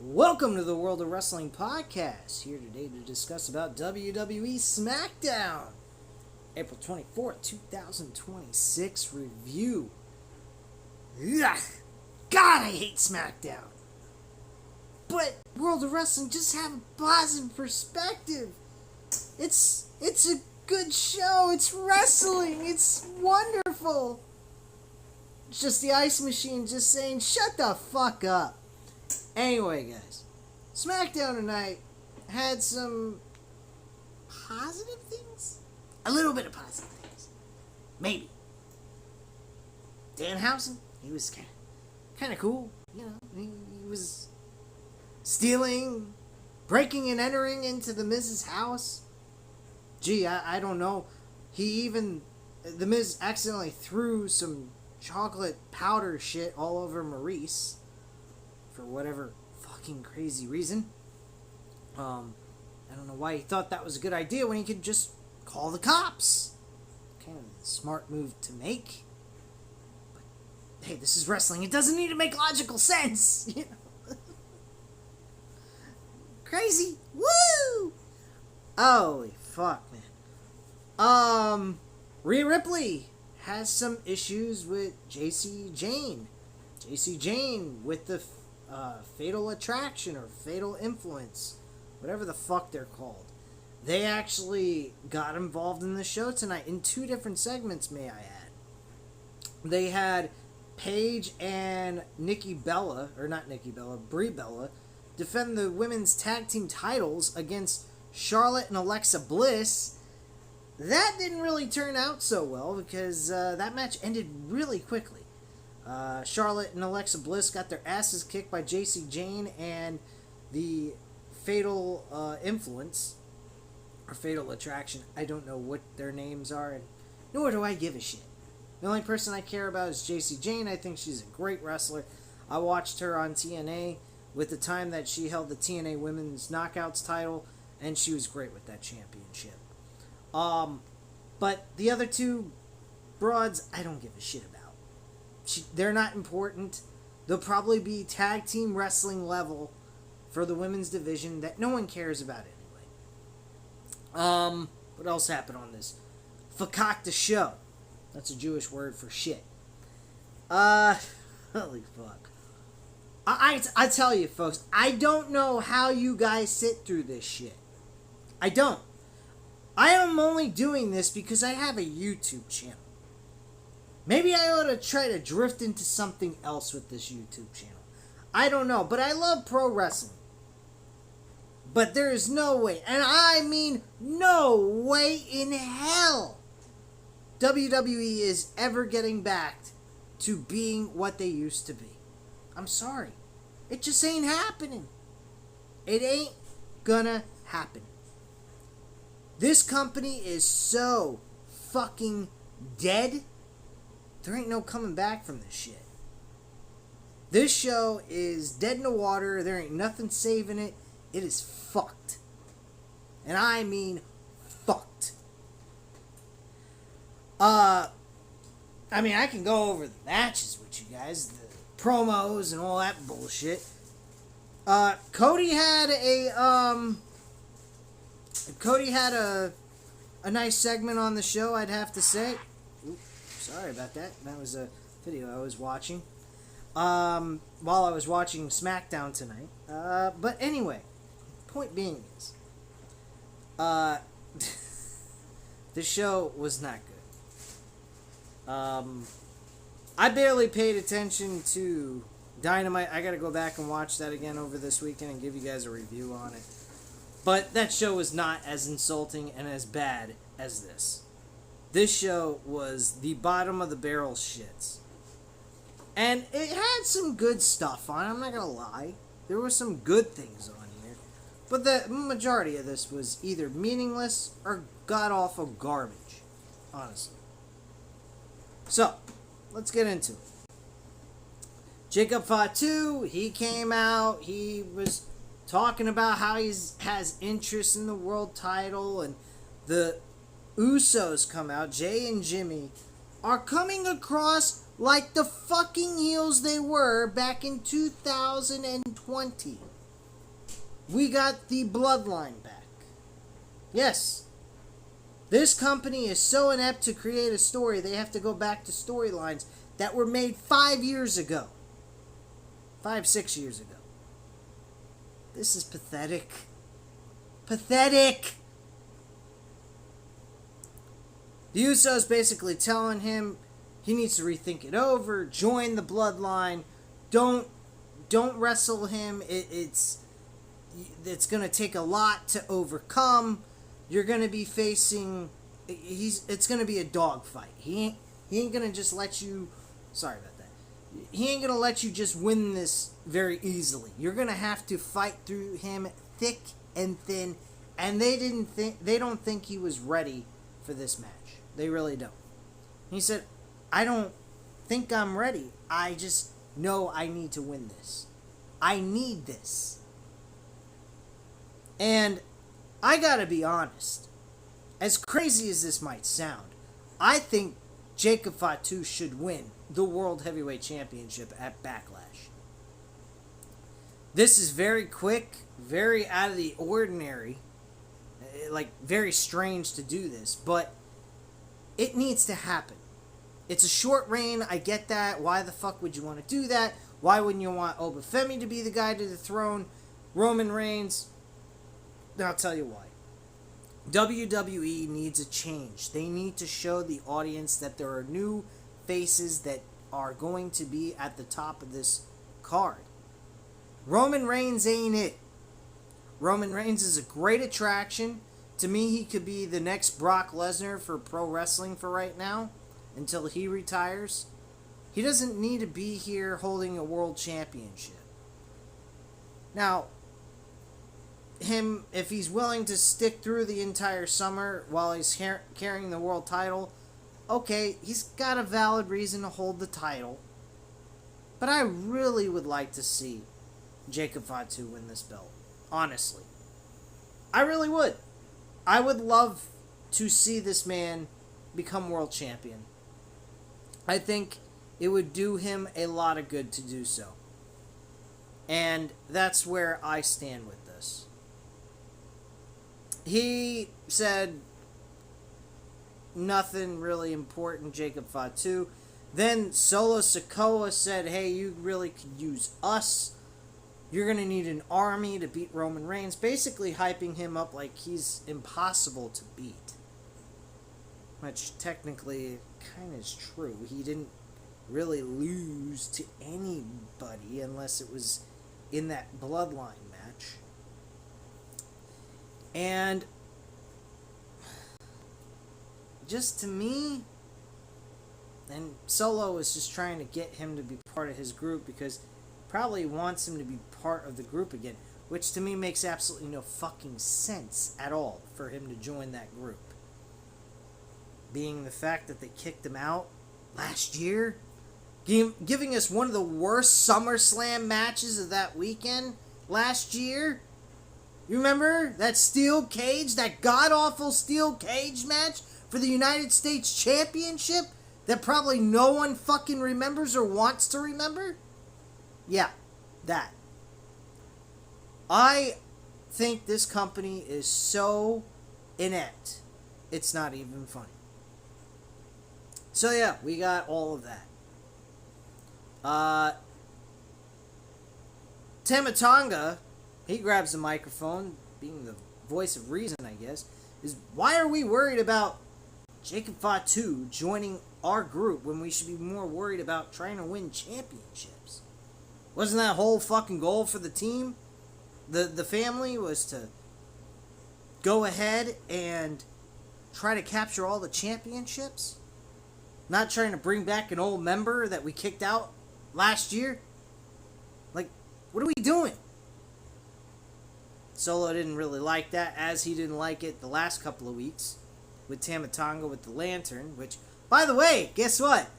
Welcome to the World of Wrestling Podcast. Here today to discuss about WWE Smackdown, April 24th, 2026 review. Ugh. God, I hate Smackdown. But World of Wrestling, just have a positive perspective. It's a good show. It's wrestling. It's wonderful. It's just the ice machine just saying, shut the fuck up. Anyway, guys, Smackdown tonight had some positive things. A little bit of positive things. Maybe. Danhausen, he was kind of cool. You know, he was stealing, breaking and entering into the Miz's house. Gee, I don't know. The Miz accidentally threw some chocolate powder shit all over Maurice. For whatever fucking crazy reason. I don't know why he thought that was a good idea when he could just call the cops. Kind of a smart move to make. But, hey, this is wrestling. It doesn't need to make logical sense. You know? Crazy. Woo! Holy fuck, man. Rhea Ripley has some issues with JC Jane. JC Jane with the Fatal Attraction or Fatal Influence, whatever the fuck they're called. They actually got involved in the show tonight in two different segments, may I add. They had Paige and Brie Bella, defend the women's tag team titles against Charlotte and Alexa Bliss. That didn't really turn out so well because that match ended really quickly. Charlotte and Alexa Bliss got their asses kicked by JC Jane and the Fatal Influence, or Fatal Attraction. I don't know what their names are, and nor do I give a shit. The only person I care about is JC Jane. I think she's a great wrestler. I watched her on TNA with the time that she held the TNA Women's Knockouts title, and she was great with that championship. But the other two broads, I don't give a shit about. They're not important. They'll probably be tag team wrestling level for the women's division that no one cares about anyway. What else happened on this? Fakakta show. That's a Jewish word for shit. Holy fuck. I tell you, folks, I don't know how you guys sit through this shit. I don't. I am only doing this because I have a YouTube channel. Maybe I ought to try to drift into something else with this YouTube channel. I don't know, but I love pro wrestling. But there is no way, and I mean no way in hell, WWE is ever getting back to being what they used to be. I'm sorry. It just ain't happening. It ain't gonna happen. This company is so fucking dead. There ain't no coming back from this shit. This show is dead in the water. There ain't nothing saving it. It is fucked. And I mean fucked. I can go over the matches with you guys, the promos and all that bullshit. Cody had a nice segment on the show, I'd have to say. Sorry about that. That was a video I was watching while I was watching Smackdown tonight. But anyway, point being is, the show was not good. I barely paid attention to Dynamite. I gotta go back and watch that again over this weekend and give you guys a review on it. But that show was not as insulting and as bad as this. This show was the bottom of the barrel shits. And it had some good stuff on it, I'm not gonna lie. There were some good things on here. But the majority of this was either meaningless or god-awful garbage. Honestly. So, let's get into it. Jacob Fatu, he came out, he was talking about how he has interest in the world title, and the Usos come out, Jay and Jimmy, are coming across like the fucking heels they were back in 2020. we got the bloodline back. Yes. This company is so inept to create a story, they have to go back to storylines that were made 5 years ago. 6 years ago. This is pathetic. Pathetic! The Usos basically telling him he needs to rethink it over, join the bloodline, don't wrestle him, it's going to take a lot to overcome. You're going to be facing, it's going to be a dogfight. He ain't going to just let you, sorry about that. He ain't going to let you just win this very easily. You're going to have to fight through him thick and thin, and they don't think he was ready for this match. They really don't. He said, I don't think I'm ready. I just know I need to win this. I need this. And I gotta be honest. As crazy as this might sound, I think Jacob Fatu should win the World Heavyweight Championship at Backlash. This is very quick, very out of the ordinary, like very strange to do this, but it needs to happen. It's a short reign, I get that. Why the fuck would you want to do that? Why wouldn't you want Obafemi to be the guy to the throne? Roman Reigns? I'll tell you why. WWE needs a change. They need to show the audience that there are new faces that are going to be at the top of this card. Roman Reigns ain't it. Roman Reigns is a great attraction. To me, he could be the next Brock Lesnar for pro wrestling for right now, until he retires. He doesn't need to be here holding a world championship. Now, if he's willing to stick through the entire summer while he's carrying the world title, okay, he's got a valid reason to hold the title. But I really would like to see Jacob Fatu win this belt. Honestly. I really would. I would love to see this man become world champion. I think it would do him a lot of good to do so. And that's where I stand with this. He said nothing really important, Jacob Fatu. Then Solo Sikoa said, hey, you really could use us. You're going to need an army to beat Roman Reigns. Basically hyping him up like he's impossible to beat. Which technically kind of is true. He didn't really lose to anybody unless it was in that bloodline match. And just to me, and Solo is just trying to get him to be part of his group because probably wants him to be part of the group again, which to me makes absolutely no fucking sense at all for him to join that group. Being the fact that they kicked him out last year, giving us one of the worst SummerSlam matches of that weekend last year. You remember that steel cage, that god-awful steel cage match for the United States Championship that probably no one fucking remembers or wants to remember? Yeah, that. I think this company is so inept, it's not even funny. So yeah, we got all of that. Tama Tonga, he grabs the microphone, being the voice of reason, I guess, is why are we worried about Jacob Fatu joining our group when we should be more worried about trying to win championships? Wasn't that whole fucking goal for the team? The family was to go ahead and try to capture all the championships? Not trying to bring back an old member that we kicked out last year? Like, what are we doing? Solo didn't really like that, as he didn't like it the last couple of weeks with Tama Tonga with the lantern, which, by the way, guess what?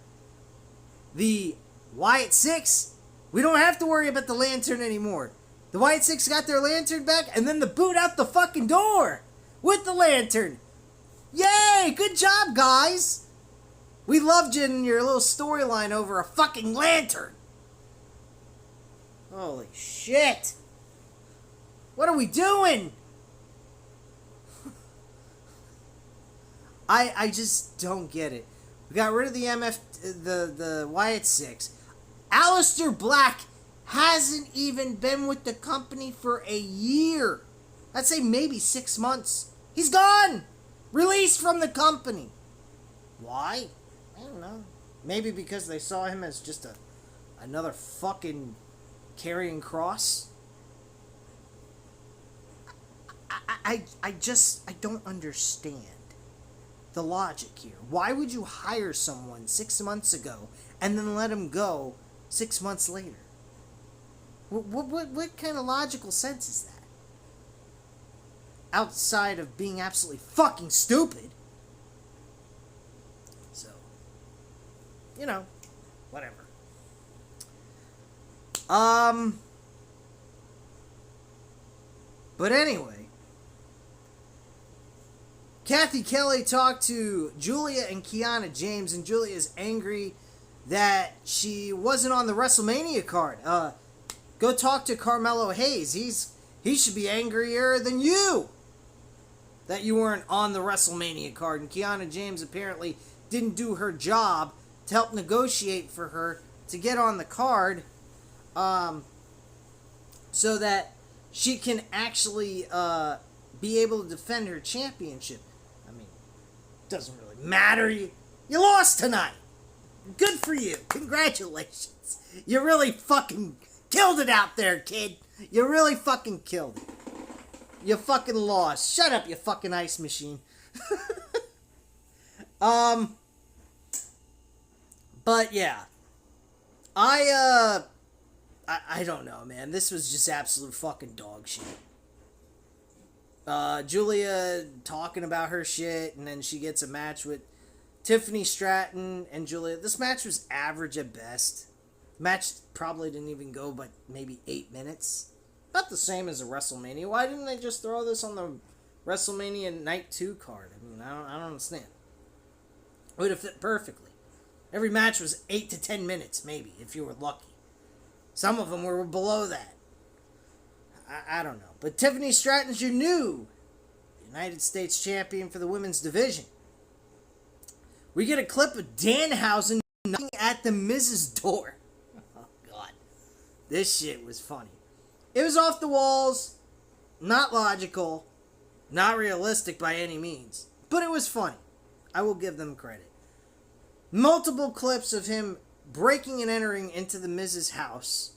The Wyatt Six, we don't have to worry about the lantern anymore. The Wyatt Six got their lantern back, and then the boot out the fucking door with the lantern. Yay! Good job, guys! We loved you in your little storyline over a fucking lantern. Holy shit. What are we doing? I just don't get it. We got rid of the the Wyatt Six. Aleister Black hasn't even been with the company for a year. I'd say maybe 6 months. He's gone! Released from the company. Why? I don't know. Maybe because they saw him as just another fucking carrying cross. I don't understand the logic here. Why would you hire someone 6 months ago and then let him go 6 months later? What kind of logical sense is that? Outside of being absolutely fucking stupid. So, whatever. But anyway, Kathy Kelly talked to Julia and Kiana James, and Julia is angry that she wasn't on the WrestleMania card. Go talk to Carmelo Hayes. He should be angrier than you that you weren't on the WrestleMania card. And Kiana James apparently didn't do her job to help negotiate for her to get on the card, so that she can actually be able to defend her championship. I mean, doesn't really matter. You lost tonight. Good for you. Congratulations. You really fucking killed it out there, kid. You really fucking killed it. You fucking lost. Shut up, you fucking ice machine. But yeah. I don't know, man. This was just absolute fucking dog shit. Julia talking about her shit, and then she gets a match with Tiffany Stratton and Julia. This match was average at best. Match probably didn't even go but maybe 8 minutes. Not the same as a WrestleMania. Why didn't they just throw this on the WrestleMania Night 2 card? I mean, I don't understand. It would have fit perfectly. Every match was 8 to 10 minutes, maybe, if you were lucky. Some of them were below that. I don't know. But Tiffany Stratton's your new United States champion for the women's division. We get a clip of Danhausen knocking at the Miz's door. Oh, God. This shit was funny. It was off the walls, not logical, not realistic by any means, but it was funny. I will give them credit. Multiple clips of him breaking and entering into the Miz's house,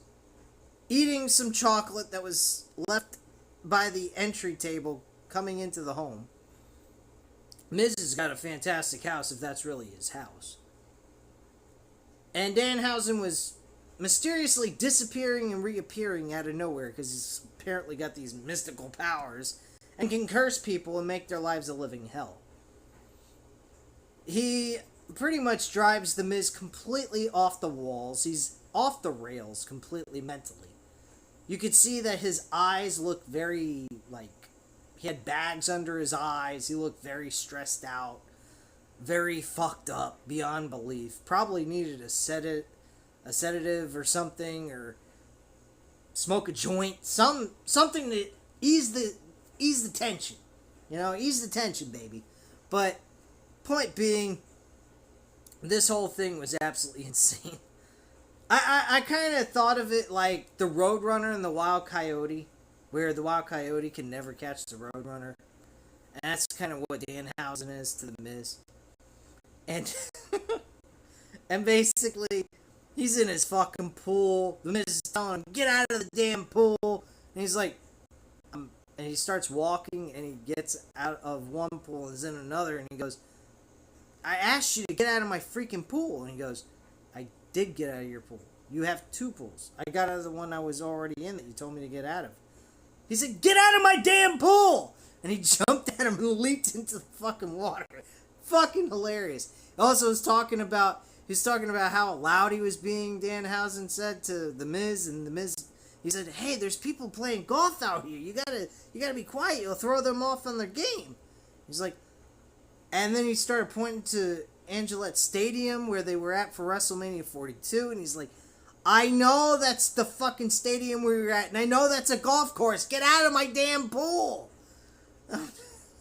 eating some chocolate that was left by the entry table coming into the home. Miz has got a fantastic house if that's really his house. And Danhausen was mysteriously disappearing and reappearing out of nowhere because he's apparently got these mystical powers and can curse people and make their lives a living hell. He pretty much drives the Miz completely off the walls. He's off the rails completely mentally. You could see that his eyes looked very, he had bags under his eyes. He looked very stressed out, very fucked up beyond belief. Probably needed a sedative or something, or smoke a joint, something to ease the tension. Ease the tension, baby. But point being, this whole thing was absolutely insane. I kind of thought of it like the Roadrunner and the Wild Coyote, where the Wild Coyote can never catch the Roadrunner. And that's kind of what Danhausen is to the Miz. And and basically, he's in his fucking pool. The Miz is telling him, get out of the damn pool. And he's like, and he starts walking, and he gets out of one pool and is in another, and he goes, I asked you to get out of my freaking pool. And he goes, I did get out of your pool. You have 2 pools. I got out of the one I was already in that you told me to get out of. He said, get out of my damn pool! And he jumped at him and leaped into the fucking water. Fucking hilarious. Also, he was talking about how loud he was being, Danhausen said to the Miz, and the Miz, he said, hey, there's people playing golf out here. You gotta be quiet. You'll throw them off on their game. He's like, and then he started pointing to Angelitte Stadium where they were at for WrestleMania 42, and he's like, I know that's the fucking stadium we were at, and I know that's a golf course. Get out of my damn pool.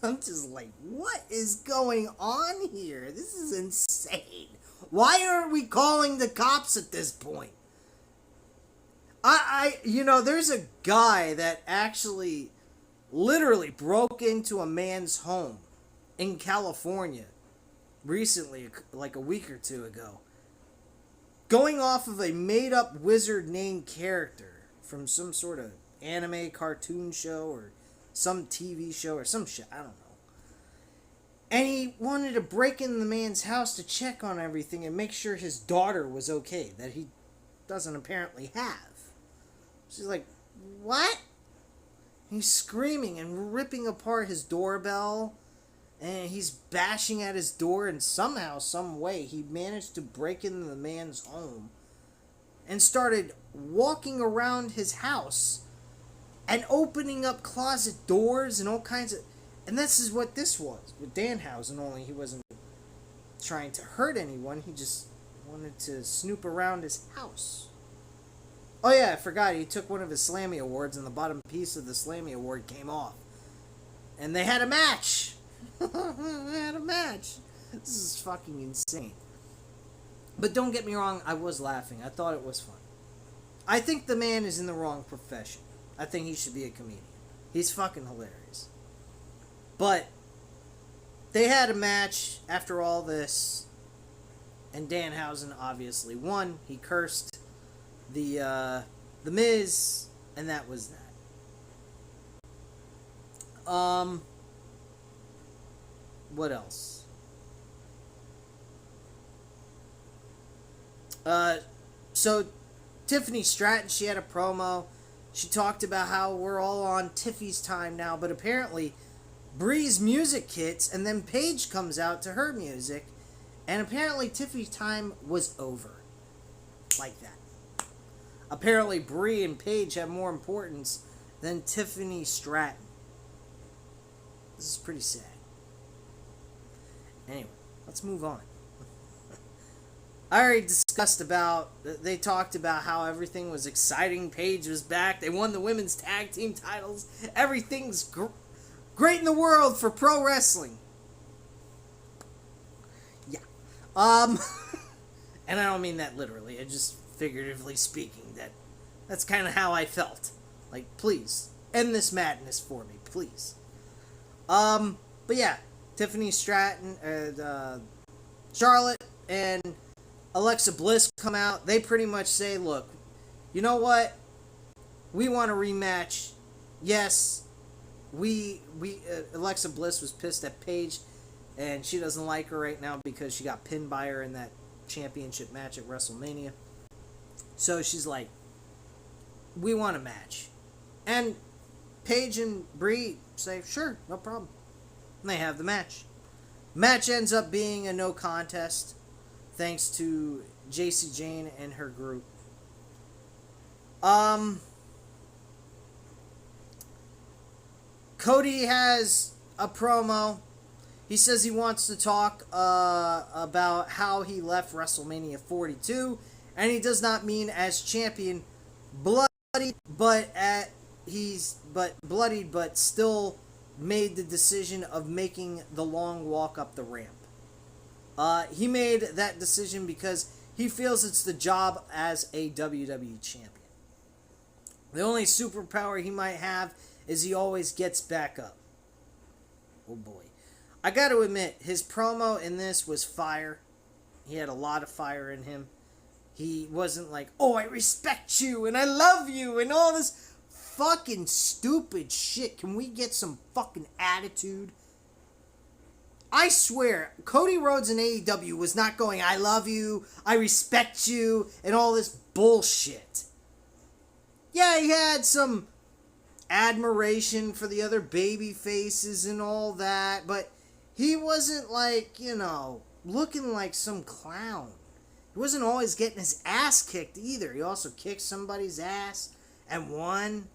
I'm just like, what is going on here? This is insane. Why aren't we calling the cops at this point? There's a guy that actually literally broke into a man's home in California recently, like a week or two ago, going off of a made-up wizard named character from some sort of anime cartoon show or some TV show or some shit, I don't know. And he wanted to break into the man's house to check on everything and make sure his daughter was okay, that he doesn't apparently have. She's like, what? He's screaming and ripping apart his doorbell, and he's bashing at his door, and somehow, some way, he managed to break into the man's home and started walking around his house and opening up closet doors and all kinds of... And this is what this was with Danhausen, only he wasn't trying to hurt anyone, he just wanted to snoop around his house. Oh yeah, I forgot, he took one of his Slammy Awards and the bottom piece of the Slammy Award came off. And they had a match! They had a match! This is fucking insane. But don't get me wrong, I was laughing. I thought it was fun. I think the man is in the wrong profession. I think he should be a comedian. He's fucking hilarious. But they had a match after all this, and Danhausen obviously won. He cursed the Miz, and that was that. What else? So Tiffany Stratton, she had a promo. She talked about how we're all on Tiffy's time now, but apparently Bree's music hits, and then Paige comes out to her music, and apparently Tiffy's time was over. Like that. Apparently Bree and Paige have more importance than Tiffany Stratton. This is pretty sad. Anyway, let's move on. I already discussed about, they talked about how everything was exciting. Paige was back. They won the women's tag team titles. Everything's great in the world for pro wrestling. Yeah. And I don't mean that literally. I just figuratively speaking, that's kind of how I felt. Like, please, end this madness for me, please. But yeah, Tiffany Stratton, Charlotte, and Alexa Bliss come out. They pretty much say, look, you know what? We want a rematch. Yes, Alexa Bliss was pissed at Paige, and she doesn't like her right now because she got pinned by her in that championship match at WrestleMania. So she's like, we want a match. And Paige and Bree say, sure, no problem. And they have the match. Match ends up being a no contest, thanks to JC Jane and her group. Cody has a promo. He says he wants to talk about how he left WrestleMania 42, and he does not mean as champion, bloodied, but bloodied, but still made the decision of making the long walk up the ramp. He made that decision because he feels it's the job as a WWE champion. The only superpower he might have is he always gets back up. Oh boy. I gotta admit, his promo in this was fire. He had a lot of fire in him. He wasn't like, oh, I respect you and I love you and all this fucking stupid shit. Can we get some fucking attitude? I swear, Cody Rhodes in AEW was not going, I love you, I respect you, and all this bullshit. Yeah, he had some admiration for the other baby faces and all that, but he wasn't like, looking like some clown. He wasn't always getting his ass kicked either. He also kicked somebody's ass and won.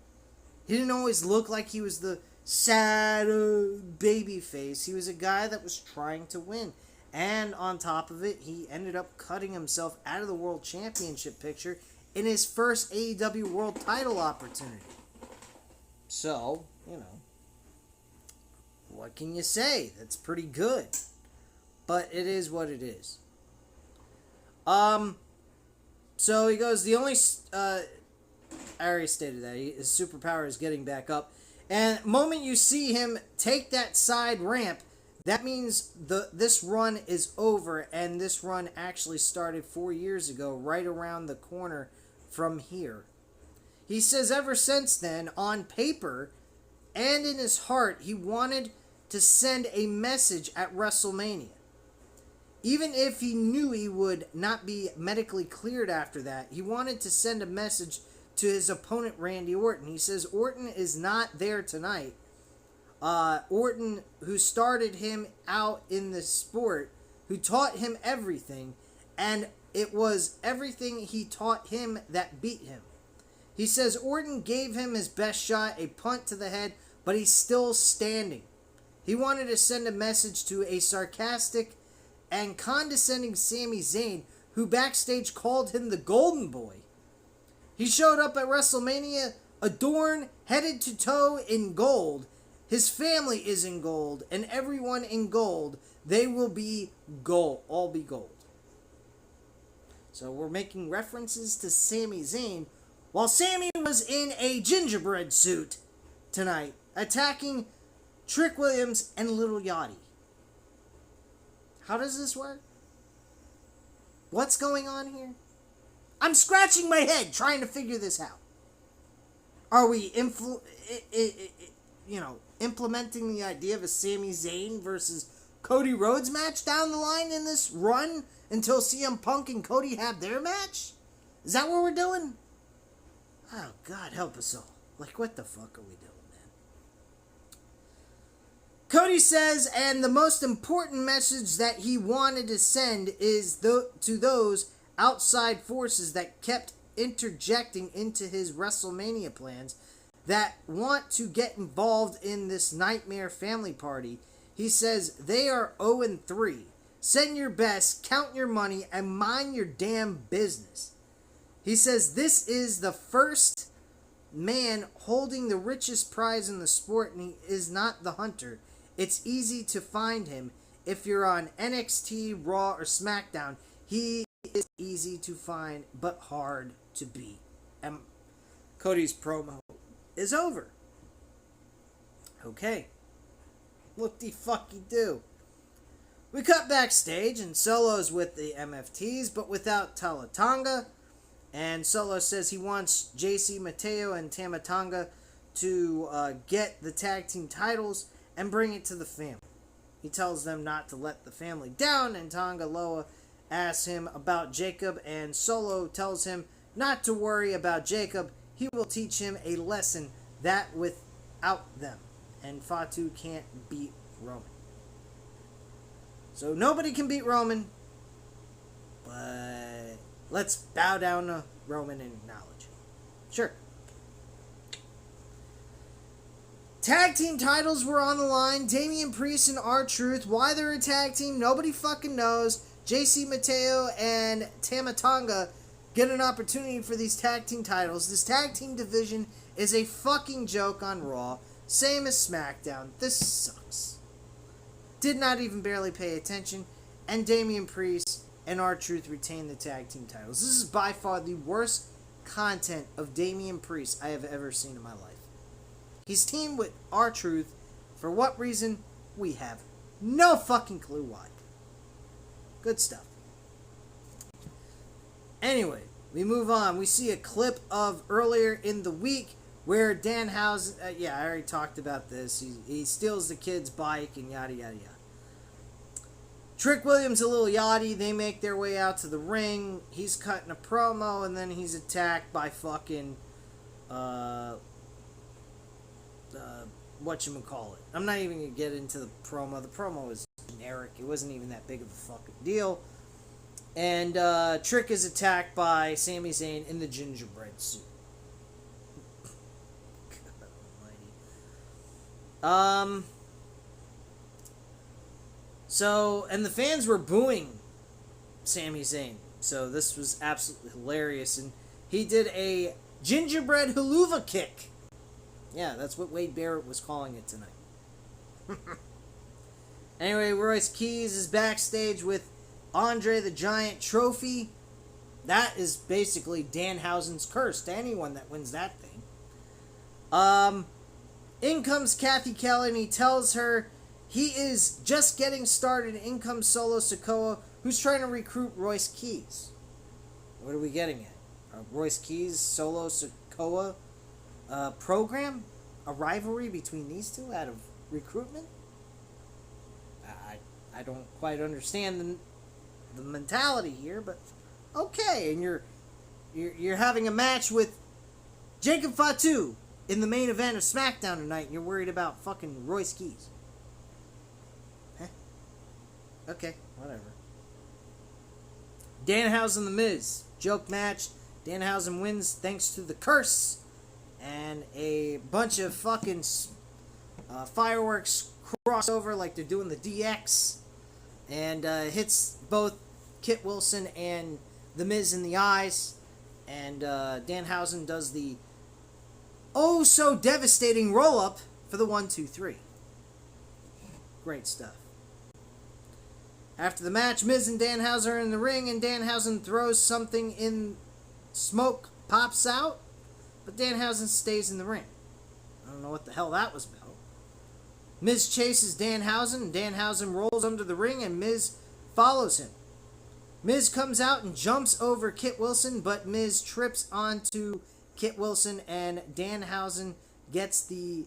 He didn't always look like he was the sad baby face. He was a guy that was trying to win. And on top of it, he ended up cutting himself out of the World Championship picture in his first AEW World title opportunity. So, you know, what can you say? That's pretty good. But it is what it is. So he goes, the only, I already stated that, his superpower is getting back up. And the moment you see him take that side ramp, that means this run is over, and this run actually started 4 years ago, right around the corner from here. He says ever since then, on paper and in his heart, he wanted to send a message at WrestleMania. Even if he knew he would not be medically cleared after that, he wanted to send a message to his opponent, Randy Orton. He says Orton is not there tonight. Orton, who started him out in the sport, who taught him everything, and it was everything he taught him that beat him. He says Orton gave him his best shot, a punt to the head, but he's still standing. He wanted to send a message to a sarcastic and condescending Sami Zayn, who backstage called him the Golden Boy. He showed up at WrestleMania adorned headed to toe in gold. His family is in gold, and everyone in gold. They will be gold, all be gold. So we're making references to Sami Zayn, while Sami was in a gingerbread suit tonight, attacking Trick Williams and Little Yachty. How does this work? What's going on here? I'm scratching my head trying to figure this out. Are we implementing the idea of a Sami Zayn versus Cody Rhodes match down the line in this run until CM Punk and Cody have their match? Is that what we're doing? Oh, God help us all. Like, what the fuck are we doing, man? Cody says, and the most important message that he wanted to send is to those outside forces that kept interjecting into his WrestleMania plans that want to get involved in this nightmare family party. He says they are 0-3. Send your best, count your money, and mind your damn business. He says this is the first man holding the richest prize in the sport, and he is not the hunter. It's easy to find him. If you're on NXT, Raw, or SmackDown, he is easy to find, but hard to beat. And Cody's promo is over. Okay. What the fuck you do? We cut backstage, and Solo's with the MFTs, but without Tama Tonga. And Solo says he wants JC Mateo and Tama Tonga to get the tag team titles and bring it to the family. He tells them not to let the family down, and Tonga Loa asks him about Jacob, and Solo tells him not to worry about Jacob. He will teach him a lesson that without them. And Fatu can't beat Roman. So nobody can beat Roman, but let's bow down to Roman and acknowledge him. Sure. Tag team titles were on the line. Damian Priest and R-Truth. Why they're a tag team, nobody fucking knows. JC Mateo and Tama Tonga get an opportunity for these tag team titles. This tag team division is a fucking joke on Raw. Same as SmackDown. This sucks. Did not even barely pay attention. And Damian Priest and R-Truth retain the tag team titles. This is by far the worst content of Damian Priest I have ever seen in my life. He's teamed with R-Truth. For what reason? We have no fucking clue why. Good stuff. Anyway, we move on. We see a clip of earlier in the week where Danhausen, I already talked about this. He steals the kid's bike and yada yada yada. Trick Williams and Lil Yachty, they make their way out to the ring. He's cutting a promo, and then he's attacked by fucking whatchamacallit. I'm not even gonna get into the promo. The promo was generic. It wasn't even that big of a fucking deal. And Trick is attacked by Sami Zayn in the gingerbread suit. God almighty. So, and the fans were booing Sami Zayn. So this was absolutely hilarious. And He did a gingerbread haluva kick. Yeah, that's what Wade Barrett was calling it tonight. Anyway, Royce Keys is backstage with Andre the Giant trophy. That is basically Danhausen's curse to anyone that wins that thing. In comes Kathy Kelly and he tells her he is just getting started. In comes Solo Sikoa, who's trying to recruit Royce Keys. What are we getting at? Royce Keys, Solo Sikoa program? A rivalry between these two out of recruitment? I don't quite understand the mentality here, but okay. And you're having a match with Jacob Fatu in the main event of Smackdown tonight, and you're worried about fucking Royce Keys. Huh? Okay, whatever. Danhausen The Miz. Joke match. Danhausen wins thanks to the curse. And a bunch of fucking fireworks cross over like they're doing the DX. And hits both Kit Wilson and The Miz in the eyes. And Danhausen does the oh so devastating roll up for the 1-2-3. Great stuff. After the match, Miz and Danhausen are in the ring, and Danhausen throws something in, smoke pops out, but Danhausen stays in the ring. I don't know what the hell that was about. Miz chases Danhausen, and Danhausen rolls under the ring, and Miz follows him. Miz comes out and jumps over Kit Wilson, but Miz trips onto Kit Wilson, and Danhausen gets the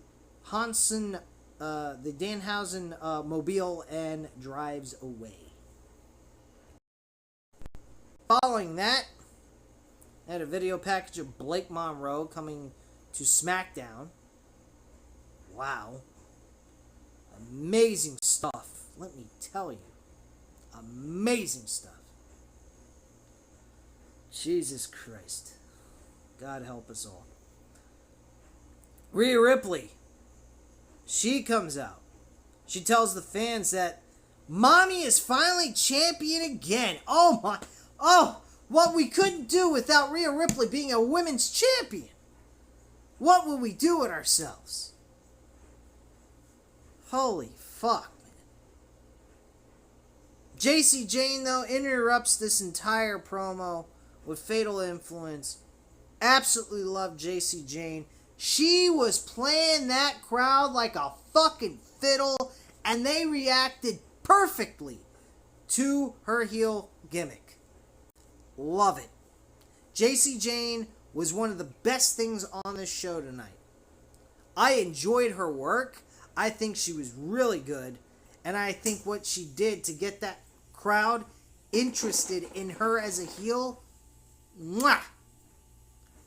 Danhausen mobile and drives away. Following that, I had a video package of Blake Monroe coming to SmackDown. Wow. Amazing stuff. Let me tell you. Amazing stuff. Jesus Christ. God help us all. Rhea Ripley. She comes out. She tells the fans that Mommy is finally champion again. Oh my. Oh, what we couldn't do without Rhea Ripley being a women's champion. What would we do with ourselves? Holy fuck, man. JC Jane, though, interrupts this entire promo with Fatal Influence. Absolutely love JC Jane. She was playing that crowd like a fucking fiddle, and they reacted perfectly to her heel gimmick. Love it. JC Jane was one of the best things on this show tonight. I enjoyed her work. I think she was really good. And I think what she did to get that crowd interested in her as a heel, mwah,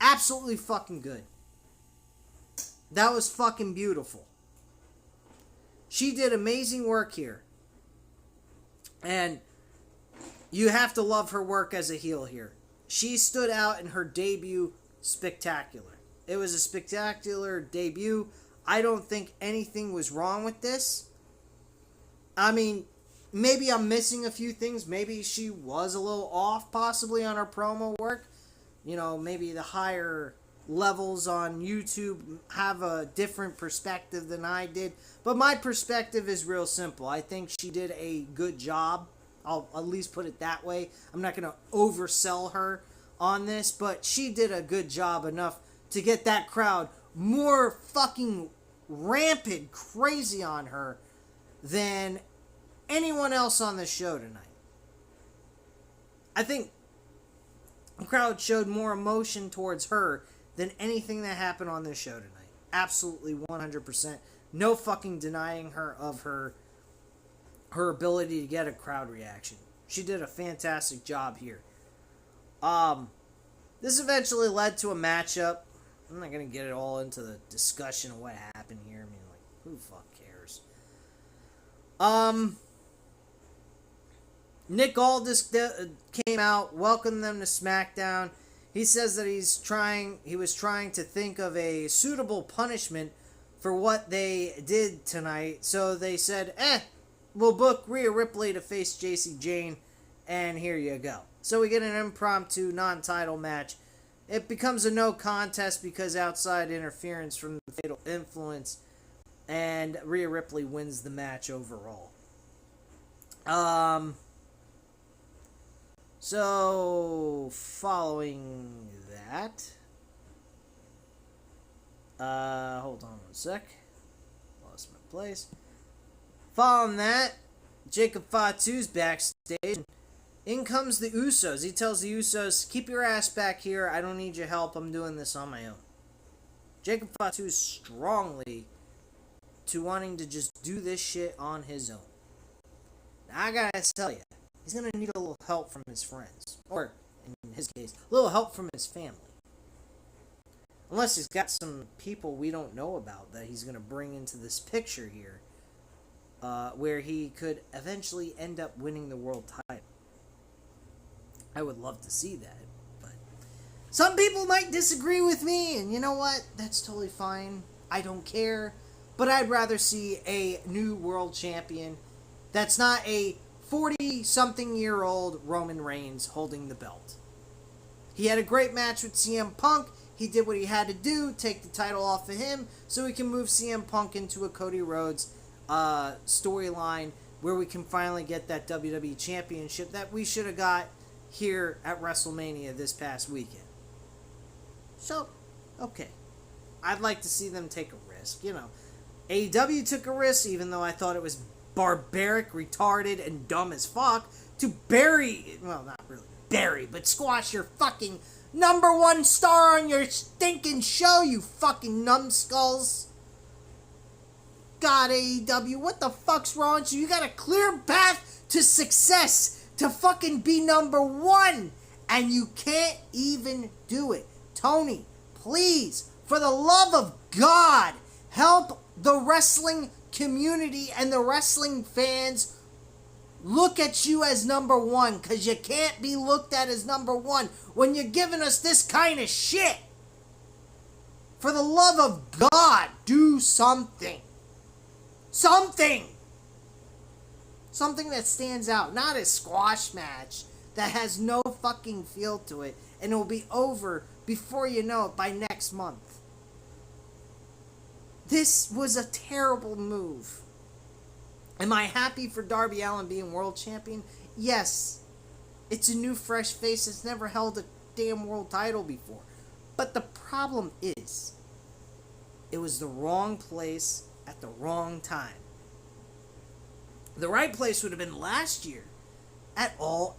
absolutely fucking good. That was fucking beautiful. She did amazing work here. And you have to love her work as a heel here. She stood out in her debut spectacular. It was a spectacular debut. I don't think anything was wrong with this. I mean, maybe I'm missing a few things. Maybe she was a little off possibly on her promo work. You know, maybe the higher levels on YouTube have a different perspective than I did. But my perspective is real simple. I think she did a good job. I'll at least put it that way. I'm not going to oversell her on this, but she did a good job enough to get that crowd more fucking rampant crazy on her than anyone else on the show tonight. I think the crowd showed more emotion towards her than anything that happened on this show tonight. Absolutely 100%. No fucking denying her of her ability to get a crowd reaction. She did a fantastic job here. This eventually led to a matchup. I'm not going to get it all into the discussion of what happened here. I mean, like, who the fuck cares? Nick Aldis came out, welcomed them to SmackDown. He says that he was trying to think of a suitable punishment for what they did tonight. So they said, we'll book Rhea Ripley to face JC Jane, and here you go. So we get an impromptu non-title match It becomes a no contest because outside interference from the Fatal Influence, and Rhea Ripley wins the match overall. So following that, hold on one sec. Lost my place. Following that, Jacob Fatu's backstage. In comes the Usos. He tells the Usos, keep your ass back here. I don't need your help. I'm doing this on my own. Jacob Fatu is strongly to wanting to just do this shit on his own. Now, I gotta tell you, he's gonna need a little help from his friends. Or, in his case, a little help from his family. Unless he's got some people we don't know about that he's gonna bring into this picture here. Where he could eventually end up winning the world title. I would love to see that, but some people might disagree with me, and you know what? That's totally fine. I don't care, but I'd rather see a new world champion that's not a 40-something-year-old Roman Reigns holding the belt. He had a great match with CM Punk. He did what he had to do, take the title off of him, so we can move CM Punk into a Cody Rhodes storyline where we can finally get that WWE Championship that we should have got here at WrestleMania this past weekend. So, okay. I'd like to see them take a risk, you know. AEW took a risk, even though I thought it was barbaric, retarded, and dumb as fuck, to bury, well, not really bury, but squash your fucking #1 star on your stinking show, you fucking numbskulls. God, AEW, what the fuck's wrong with you? You got a clear path to success, to fucking be #1, and you can't even do it. Tony, please, for the love of God, help the wrestling community and the wrestling fans look at you as #1, because you can't be looked at as #1 when you're giving us this kind of shit. For the love of God, do something. Something that stands out, not a squash match that has no fucking feel to it, and it will be over before you know it by next month. This was a terrible move. Am I happy for Darby Allin being world champion? Yes. It's a new fresh face that's never held a damn world title before. But the problem is, it was the wrong place at the wrong time. The right place would have been last year at All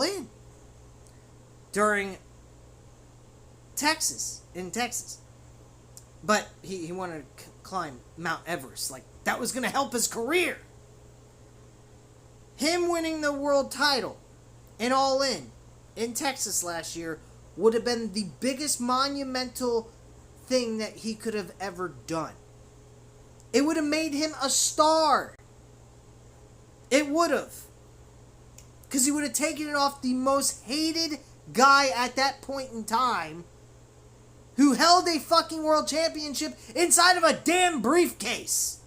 In during in Texas. But he wanted to climb Mount Everest. Like, that was going to help his career. Him winning the world title in All In Texas last year would have been the biggest monumental thing that he could have ever done. It would have made him a star. It would have. Because he would have taken it off the most hated guy at that point in time, who held a fucking world championship inside of a damn briefcase.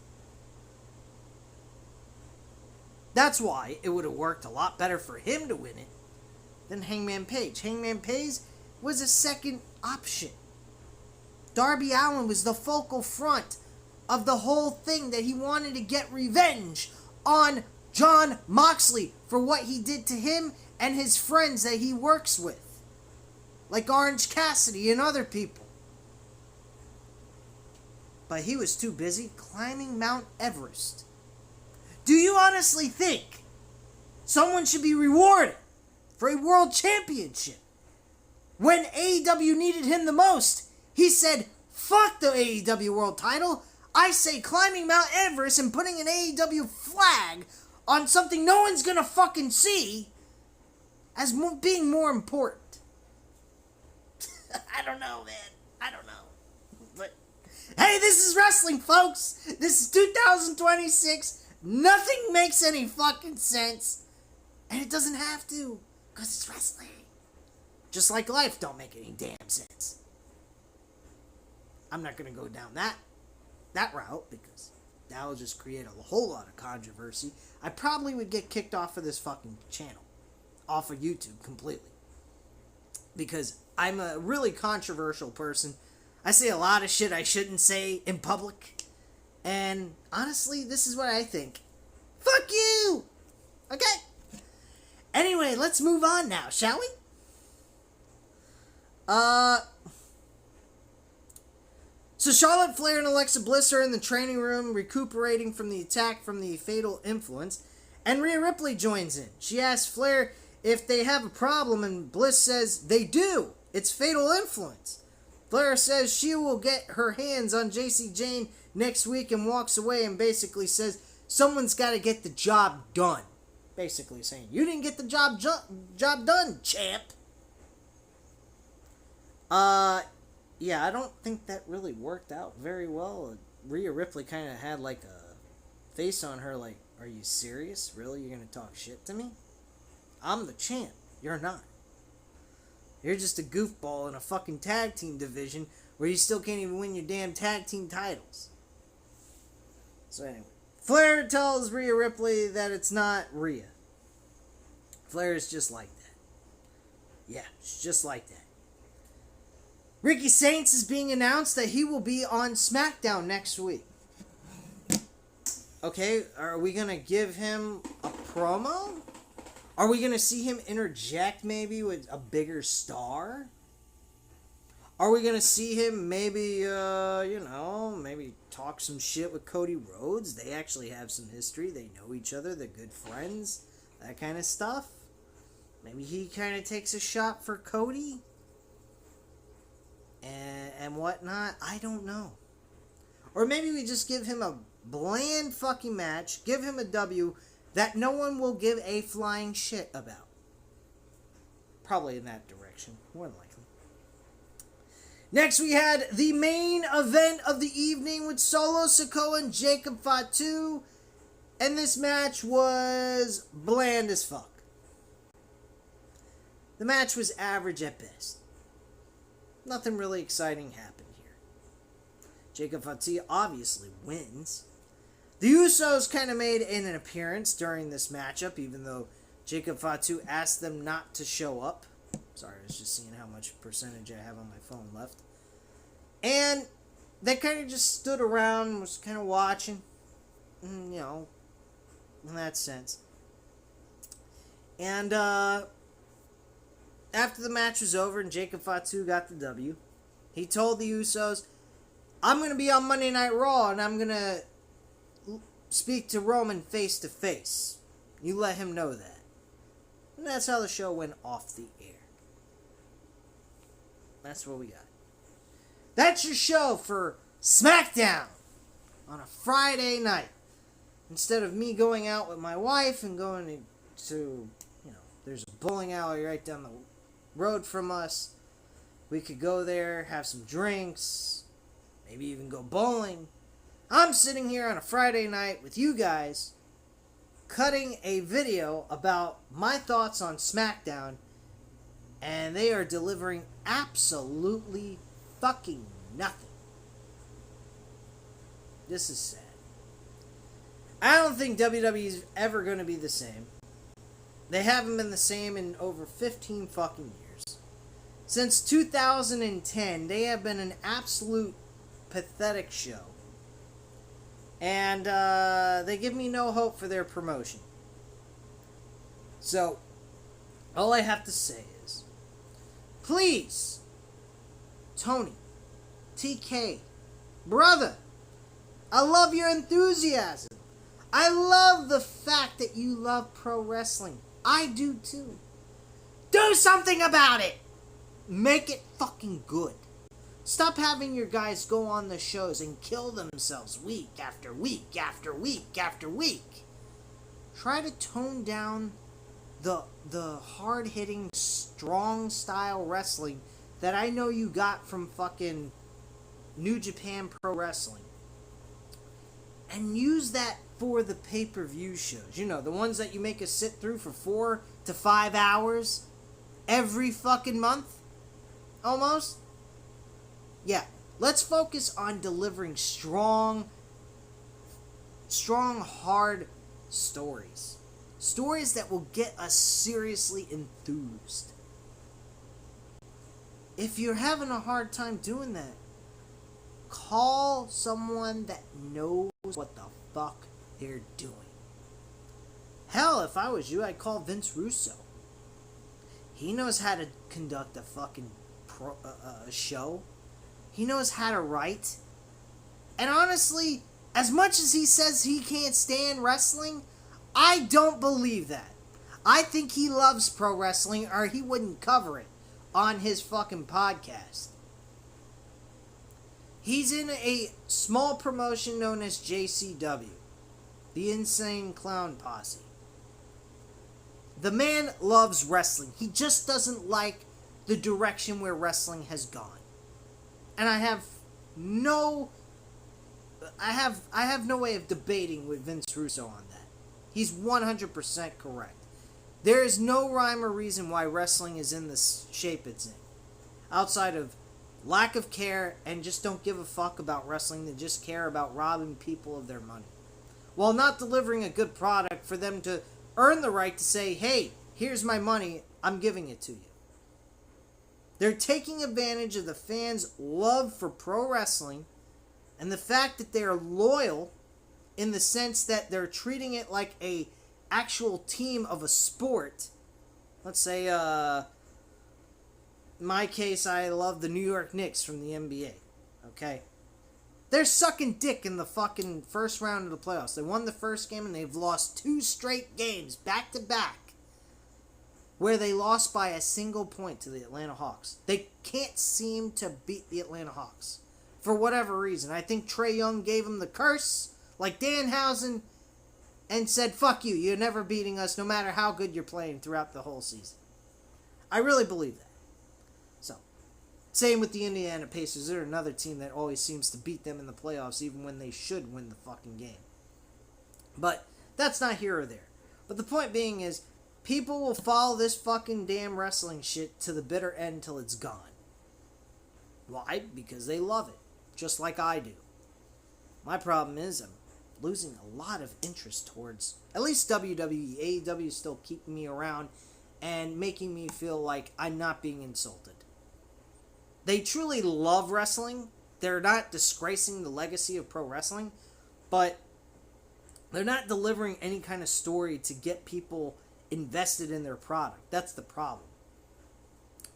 That's why it would have worked a lot better for him to win it than Hangman Page. Hangman Page was a second option. Darby Allin was the focal front of the whole thing, that he wanted to get revenge on Jon Moxley for what he did to him and his friends that he works with, like Orange Cassidy and other people. But he was too busy climbing Mount Everest. Do you honestly think someone should be rewarded for a world championship? When AEW needed him the most, he said, fuck the AEW world title. I say climbing Mount Everest and putting an AEW flag on something no one's gonna fucking see as being more important. I don't know, man. I don't know. But, hey, this is wrestling, folks. This is 2026. Nothing makes any fucking sense. And it doesn't have to, because it's wrestling. Just like life don't make any damn sense. I'm not gonna go down that route, because that will just create a whole lot of controversy. I probably would get kicked off of this fucking channel, off of YouTube completely, because I'm a really controversial person. I say a lot of shit I shouldn't say in public. And honestly, this is what I think. Fuck you! Okay? Anyway, let's move on now, shall we? So Charlotte Flair and Alexa Bliss are in the training room recuperating from the attack from the Fatal Influence, and Rhea Ripley joins in. She asks Flair if they have a problem, and Bliss says they do. It's Fatal Influence. Flair says she will get her hands on JC Jane next week and walks away and basically says someone's got to get the job done. Basically saying, you didn't get the job done, champ. Yeah, I don't think that really worked out very well. Rhea Ripley kind of had like a face on her like, are you serious? Really? You're going to talk shit to me? I'm the champ. You're not. You're just a goofball in a fucking tag team division where you still can't even win your damn tag team titles. So anyway, Flair tells Rhea Ripley that it's not Rhea. Flair is just like that. Yeah, it's just like that. Ricky Saints is being announced that he will be on Smackdown next week. Okay, are we going to give him a promo? Are we going to see him interject maybe with a bigger star? Are we going to see him maybe, maybe talk some shit with Cody Rhodes? They actually have some history. They know each other. They're good friends. That kind of stuff. Maybe he kind of takes a shot for Cody and whatnot. I don't know. Or maybe we just give him a bland fucking match, give him a W that no one will give a flying shit about. Probably in that direction, more than likely. Next we had the main event of the evening with Solo Sikoa and Jacob Fatu, and this match was bland as fuck. The match was average at best. Nothing really exciting happened here. Jacob Fatu obviously wins. The Usos kind of made an appearance during this matchup, even though Jacob Fatu asked them not to show up. Sorry, I was just seeing how much percentage I have on my phone left. And they kind of just stood around, was kind of watching, in that sense. And, after the match was over and Jacob Fatu got the W, he told the Usos, I'm going to be on Monday Night Raw and I'm going to speak to Roman face to face. You let him know that. And that's how the show went off the air. That's what we got. That's your show for Smackdown on a Friday night. Instead of me going out with my wife and going to there's a bowling alley right down the road from us. We could go there, have some drinks, maybe even go bowling. I'm sitting here on a Friday night with you guys, cutting a video about my thoughts on SmackDown, and they are delivering absolutely fucking nothing. This is sad. I don't think WWE is ever going to be the same. They haven't been the same in over 15 fucking years. Since 2010, they have been an absolute pathetic show. And they give me no hope for their promotion. So, all I have to say is, please, Tony, TK, brother, I love your enthusiasm. I love the fact that you love pro wrestling. I do too. Do something about it! Make it fucking good. Stop having your guys go on the shows and kill themselves week after week after week after week. Try to tone down the hard-hitting, strong-style wrestling that I know you got from fucking New Japan Pro Wrestling. And use that for the pay-per-view shows. The ones that you make us sit through for 4 to 5 hours every fucking month? Almost? Yeah. Let's focus on delivering strong, hard stories. Stories that will get us seriously enthused. if you're having a hard time doing that, call someone that knows what the fuck they're doing. Hell, if I was you, I'd call Vince Russo. He knows how to conduct a fucking show. He knows how to write. And honestly, as much as he says he can't stand wrestling, I don't believe that. I think he loves pro wrestling, or he wouldn't cover it on his fucking podcast. He's in a small promotion known as JCW, the Insane Clown Posse. The man loves wrestling. He just doesn't like the direction where wrestling has gone. And I have no way of debating with Vince Russo on that. He's 100% correct. There is no rhyme or reason why wrestling is in the shape it's in. Outside of lack of care and just don't give a fuck about wrestling. They just care about robbing people of their money. While not delivering a good product for them to earn the right to say, hey, here's my money, I'm giving it to you. They're taking advantage of the fans' love for pro wrestling and the fact that they're loyal in the sense that they're treating it like a actual team of a sport. Let's say, in my case, I love the New York Knicks from the NBA. Okay? They're sucking dick in the fucking first round of the playoffs. They won the first game and they've lost 2 straight games back to back where they lost by a single point to the Atlanta Hawks. They can't seem to beat the Atlanta Hawks for whatever reason. I think Trae Young gave them the curse like Danhausen and said, fuck you, you're never beating us no matter how good you're playing throughout the whole season. I really believe that. So, same with the Indiana Pacers. They're another team that always seems to beat them in the playoffs even when they should win the fucking game. But that's not here or there. But the point being is, people will follow this fucking damn wrestling shit to the bitter end till it's gone. Why? Because they love it. Just like I do. My problem is I'm losing a lot of interest towards at least WWE. AEW is still keeping me around and making me feel like I'm not being insulted. They truly love wrestling. They're not disgracing the legacy of pro wrestling, but they're not delivering any kind of story to get people invested in their product. That's the problem.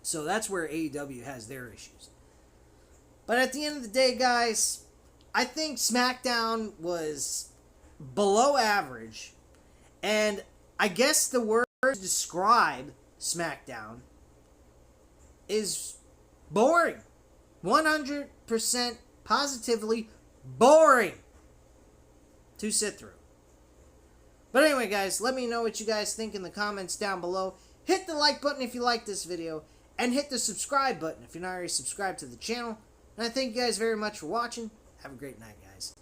So that's where AEW has their issues. But at the end of the day, guys, I think Smackdown was below average. And I guess the word to describe Smackdown is boring. 100% positively boring to sit through. But anyway, guys, let me know what you guys think in the comments down below. Hit the like button if you like this video. And hit the subscribe button if you're not already subscribed to the channel. And I thank you guys very much for watching. Have a great night, guys.